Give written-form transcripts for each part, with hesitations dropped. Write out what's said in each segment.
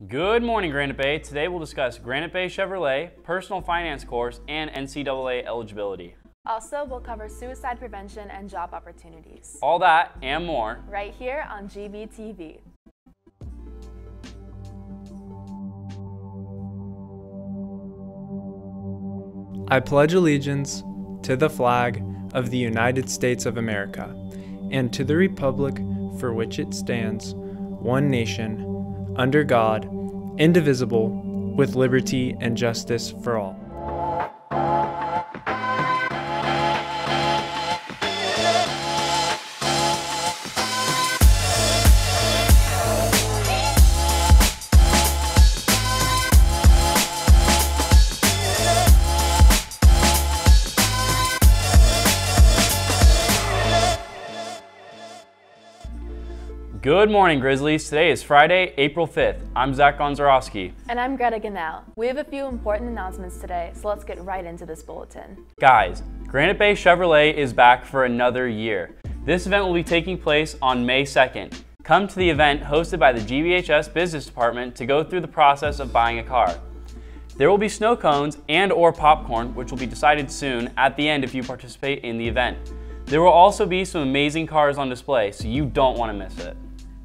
Good morning, Granite Bay. Today we'll discuss Granite Bay Chevrolet, personal finance course, and NCAA eligibility. Also, we'll cover suicide prevention and job opportunities. All that and more right here on GBTV. I pledge allegiance to the flag of the United States of America and to the republic for which it stands, one nation, under God, indivisible, with liberty and justice for all. Good morning, Grizzlies. Today is Friday, April 5th. I'm Zach Gonzarowski. And I'm Greta Ganell. We have a few important announcements today, so let's get right into this bulletin. Guys, Granite Bay Chevrolet is back for another year. This event will be taking place on May 2nd. Come to the event hosted by the GBHS Business Department to go through the process of buying a car. There will be snow cones and/or popcorn, which will be decided soon at the end if you participate in the event. There will also be some amazing cars on display, so you don't want to miss it.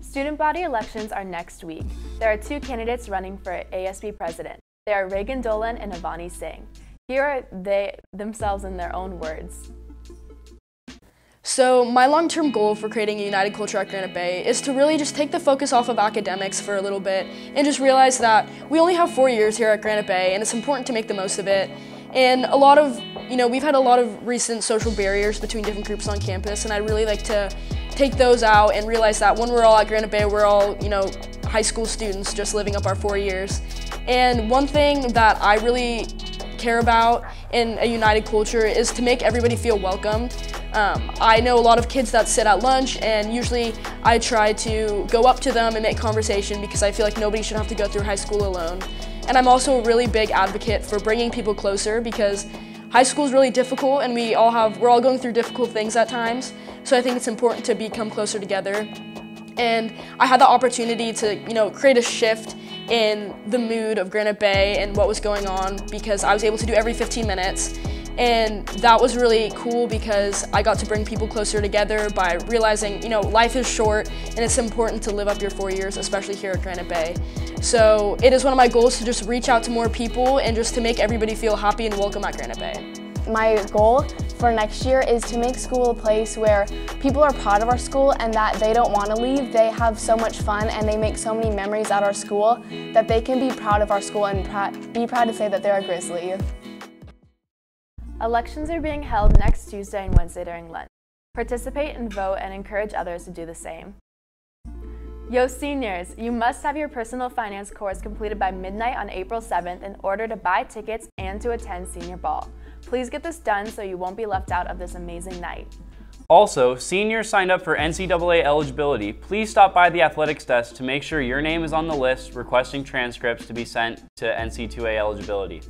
Student body elections are next week. There are two candidates running for ASB president. They are Reagan Dolan and Avani Singh. Here are they themselves in their own words. So my long-term goal for creating a united culture at Granite Bay is to really just take the focus off of academics for a little bit and just realize that we only have 4 years here at Granite Bay and it's important to make the most of it. And we've had a lot of recent social barriers between different groups on campus, and I'd really like to take those out and realize that when we're all at Granite Bay, we're all, high school students just living up our 4 years. And one thing that I really care about in a united culture is to make everybody feel welcomed. I know a lot of kids that sit at lunch, and usually I try to go up to them and make conversation because I feel like nobody should have to go through high school alone. And I'm also a really big advocate for bringing people closer because high school is really difficult and we're all going through difficult things at times. So I think it's important to become closer together. And I had the opportunity to, create a shift in the mood of Granite Bay and what was going on because I was able to do every 15 minutes. And that was really cool because I got to bring people closer together by realizing, life is short and it's important to live up your 4 years, especially here at Granite Bay. So it is one of my goals to just reach out to more people and just to make everybody feel happy and welcome at Granite Bay. My goal for next year is to make school a place where people are proud of our school and that they don't want to leave. They have so much fun and they make so many memories at our school that they can be proud of our school and be proud to say that they're a Grizzly. Elections are being held next Tuesday and Wednesday during lunch. Participate and vote and encourage others to do the same. Yo seniors, you must have your personal finance course completed by midnight on April 7th in order to buy tickets and to attend senior ball. Please get this done so you won't be left out of this amazing night. Also, seniors signed up for NCAA eligibility. Please stop by the athletics desk to make sure your name is on the list requesting transcripts to be sent to NC2A eligibility.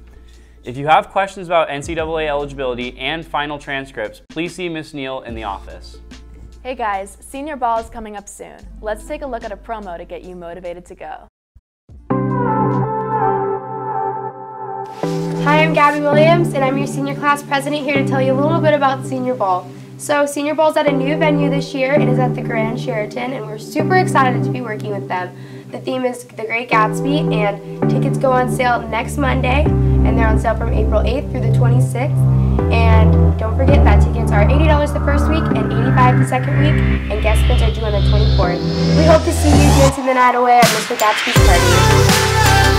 If you have questions about NCAA eligibility and final transcripts, please see Ms. Neal in the office. Hey guys, senior ball is coming up soon. Let's take a look at a promo to get you motivated to go. Hi, I'm Gabby Williams, and I'm your senior class president here to tell you a little bit about Senior Ball. So Senior Ball is at a new venue this year. It is at the Grand Sheraton, and we're super excited to be working with them. The theme is The Great Gatsby, and tickets go on sale next Monday, and they're on sale from April 8th through the 26th. And don't forget that tickets are $80 the first week and $85 the second week, and guest spins are due on the 24th. We hope to see you dancing the night away at Mr. Gatsby's party.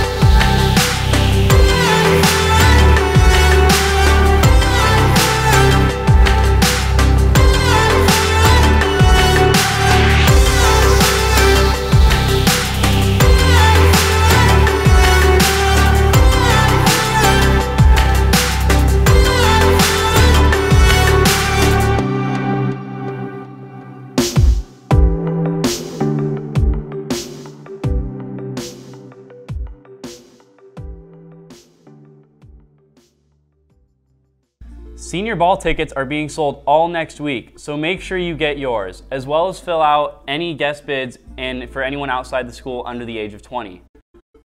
Senior ball tickets are being sold all next week, so make sure you get yours, as well as fill out any guest bids and for anyone outside the school under the age of 20.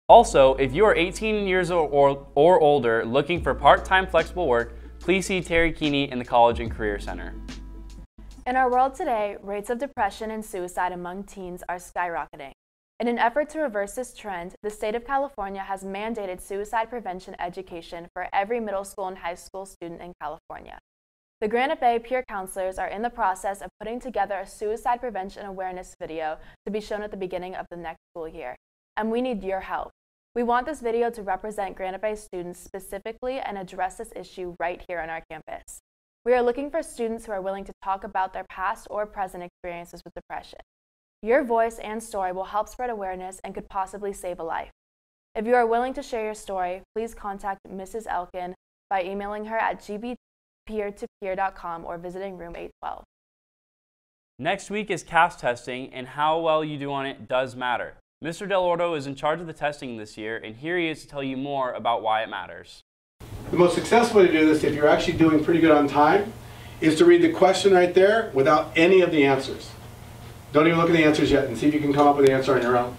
Also, if you are 18 years or older looking for part-time flexible work, please see Terry Keeney in the College and Career Center. In our world today, rates of depression and suicide among teens are skyrocketing. In an effort to reverse this trend, the state of California has mandated suicide prevention education for every middle school and high school student in California. The Granite Bay peer counselors are in the process of putting together a suicide prevention awareness video to be shown at the beginning of the next school year, and we need your help. We want this video to represent Granite Bay students specifically and address this issue right here on our campus. We are looking for students who are willing to talk about their past or present experiences with depression. Your voice and story will help spread awareness and could possibly save a life. If you are willing to share your story, please contact Mrs. Elkin by emailing her at gbpeertopeer.com or visiting room 812. Next week is CAS testing, and how well you do on it does matter. Mr. Delorto is in charge of the testing this year, and here he is to tell you more about why it matters. The most successful way to do this, if you're actually doing pretty good on time, is to read the question right there without any of the answers. Don't even look at the answers yet and see if you can come up with the answer on your own.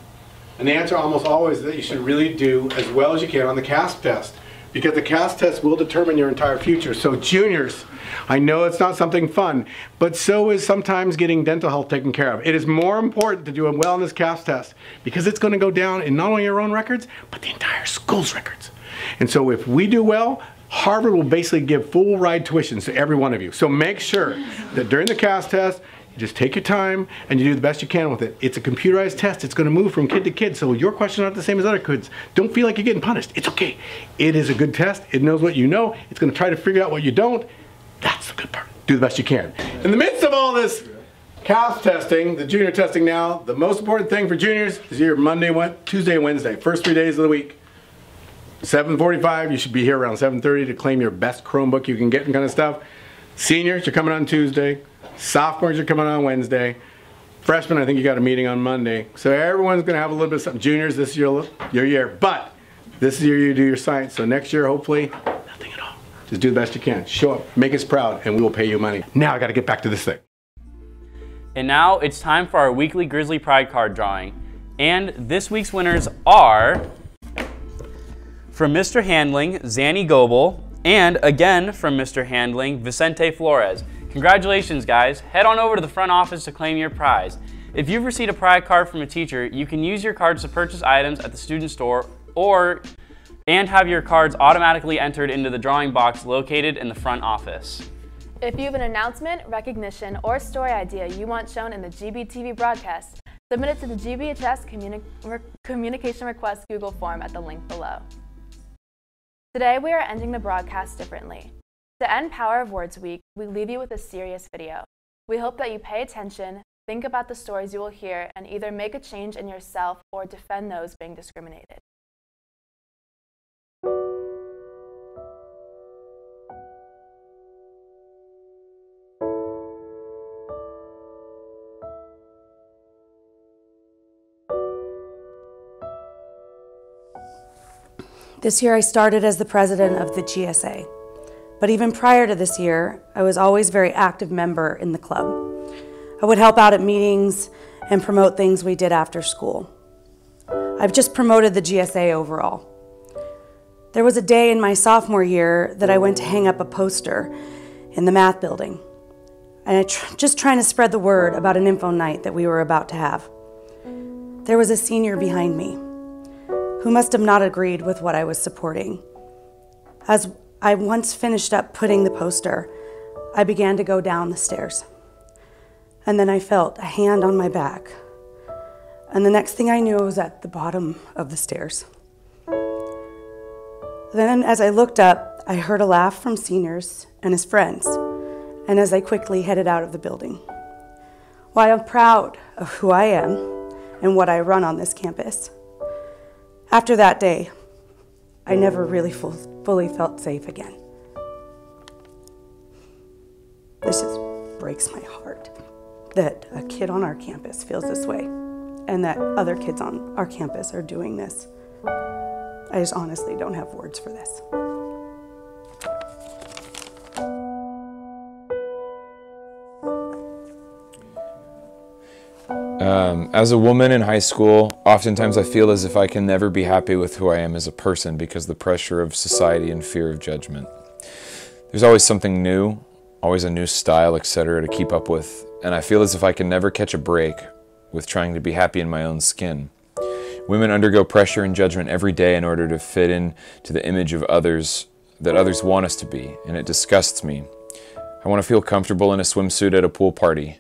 And the answer almost always is that you should really do as well as you can on the CAS test, because the CAS test will determine your entire future. So juniors, I know it's not something fun, but so is sometimes getting dental health taken care of. It is more important to do well on this CAS test because it's going to go down in not only your own records, but the entire school's records. And so if we do well, Harvard will basically give full ride tuitions to every one of you. So make sure that during the CAS test, you just take your time and you do the best you can with it. It's a computerized test. It's going to move from kid to kid, so your questions aren't the same as other kids. Don't feel like you're getting punished. It's okay. It is a good test. It knows what you know. It's going to try to figure out what you don't. That's the good part. Do the best you can. In the midst of all this CAS testing, the junior testing now, the most important thing for juniors is your Monday, Tuesday, and Wednesday. First 3 days of the week. 7:45, you should be here around 7:30 to claim your best Chromebook you can get and kind of stuff. Seniors, you're coming on Tuesday. Sophomores are coming on Wednesday. Freshmen, I think you got a meeting on Monday. So everyone's going to have a little bit of something. Juniors, this is your year. But this is your year you do your science. So next year, hopefully, nothing at all. Just do the best you can. Show up, make us proud, and we will pay you money. Now I got to get back to this thing. And now it's time for our weekly Grizzly Pride card drawing. And this week's winners are, from Mr. Handling, Zanny Goebel, and again from Mr. Handling, Vicente Flores. Congratulations, guys. Head on over to the front office to claim your prize. If you've received a pride card from a teacher, you can use your cards to purchase items at the student store and have your cards automatically entered into the drawing box located in the front office. If you have an announcement, recognition, or story idea you want shown in the GBTV broadcast, submit it to the GBHS Communication Request Google form at the link below. Today we are ending the broadcast differently. To end Power of Words Week, we leave you with a serious video. We hope that you pay attention, think about the stories you will hear, and either make a change in yourself or defend those being discriminated. This year I started as the president of the GSA. But even prior to this year, I was always a very active member in the club. I would help out at meetings and promote things we did after school. I've just promoted the GSA overall. There was a day in my sophomore year that I went to hang up a poster in the math building. And just trying to spread the word about an info night that we were about to have. There was a senior behind me who must have not agreed with what I was supporting. As I once finished up putting the poster, I began to go down the stairs. And then I felt a hand on my back. And the next thing I knew, I was at the bottom of the stairs. Then as I looked up, I heard a laugh from seniors and his friends, and as I quickly headed out of the building. While I'm proud of who I am and what I run on this campus, after that day, I never really fully felt safe again. This just breaks my heart that a kid on our campus feels this way and that other kids on our campus are doing this. I just honestly don't have words for this. As a woman in high school, Oftentimes I feel as if I can never be happy with who I am as a person because of the pressure of society and fear of judgment. There's always something new, always a new style, etc. to keep up with, and I feel as if I can never catch a break with trying to be happy in my own skin. Women undergo pressure and judgment every day in order to fit in to the image of others that others want us to be, and it disgusts me. I want to feel comfortable in a swimsuit at a pool party.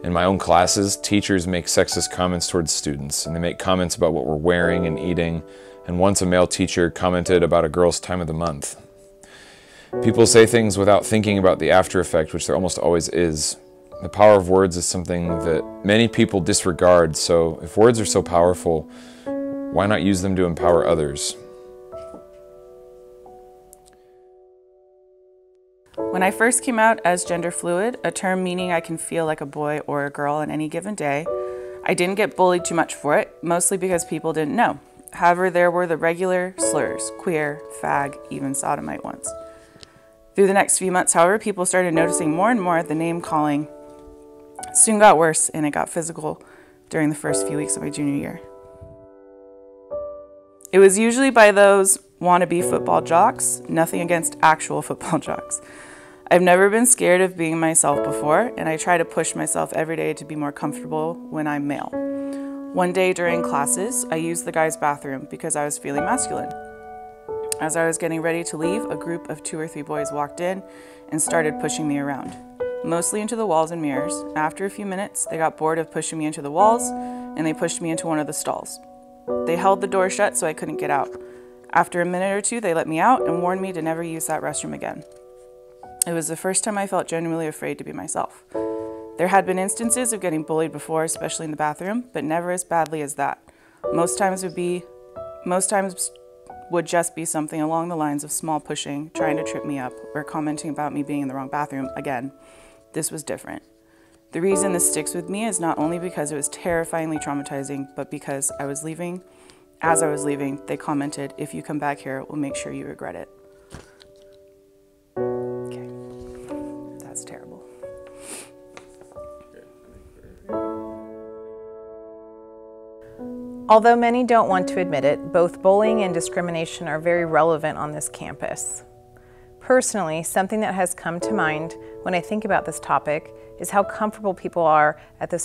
In my own classes, teachers make sexist comments towards students, and they make comments about what we're wearing and eating, and once a male teacher commented about a girl's time of the month. People say things without thinking about the after effect, which there almost always is. The power of words is something that many people disregard, so if words are so powerful, why not use them to empower others? When I first came out as gender fluid, a term meaning I can feel like a boy or a girl on any given day, I didn't get bullied too much for it, mostly because people didn't know. However, there were the regular slurs, queer, fag, even sodomite once. Through the next few months, however, people started noticing more and more the name calling. It soon got worse, and it got physical during the first few weeks of my junior year. It was usually by those wannabe football jocks, nothing against actual football jocks. I've never been scared of being myself before, and I try to push myself every day to be more comfortable when I'm male. One day during classes, I used the guys' bathroom because I was feeling masculine. As I was getting ready to leave, a group of 2 or 3 boys walked in and started pushing me around, mostly into the walls and mirrors. After a few minutes, they got bored of pushing me into the walls, and they pushed me into one of the stalls. They held the door shut so I couldn't get out. After a minute or two, they let me out and warned me to never use that restroom again. It was the first time I felt genuinely afraid to be myself. There had been instances of getting bullied before, especially in the bathroom, but never as badly as that. Most times would just be something along the lines of small pushing, trying to trip me up, or commenting about me being in the wrong bathroom. Again, this was different. The reason this sticks with me is not only because it was terrifyingly traumatizing, but because as I was leaving, they commented, "If you come back here, we'll make sure you regret it." Okay, that's terrible. Although many don't want to admit it, both bullying and discrimination are very relevant on this campus. Personally, something that has come to mind when I think about this topic is how comfortable people are at this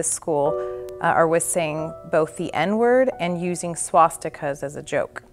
school are with saying both the N-word and using swastikas as a joke.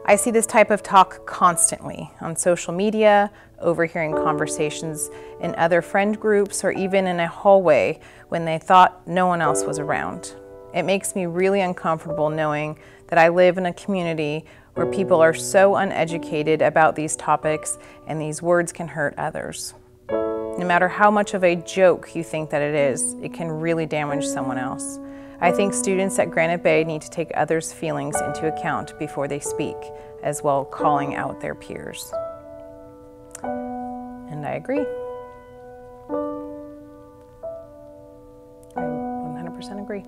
I see this type of talk constantly on social media, overhearing conversations in other friend groups, or even in a hallway when they thought no one else was around. It makes me really uncomfortable knowing that I live in a community where people are so uneducated about these topics and these words can hurt others. No matter how much of a joke you think that it is, it can really damage someone else. I think students at Granite Bay need to take others' feelings into account before they speak, as well calling out their peers. And I agree. I 100% agree.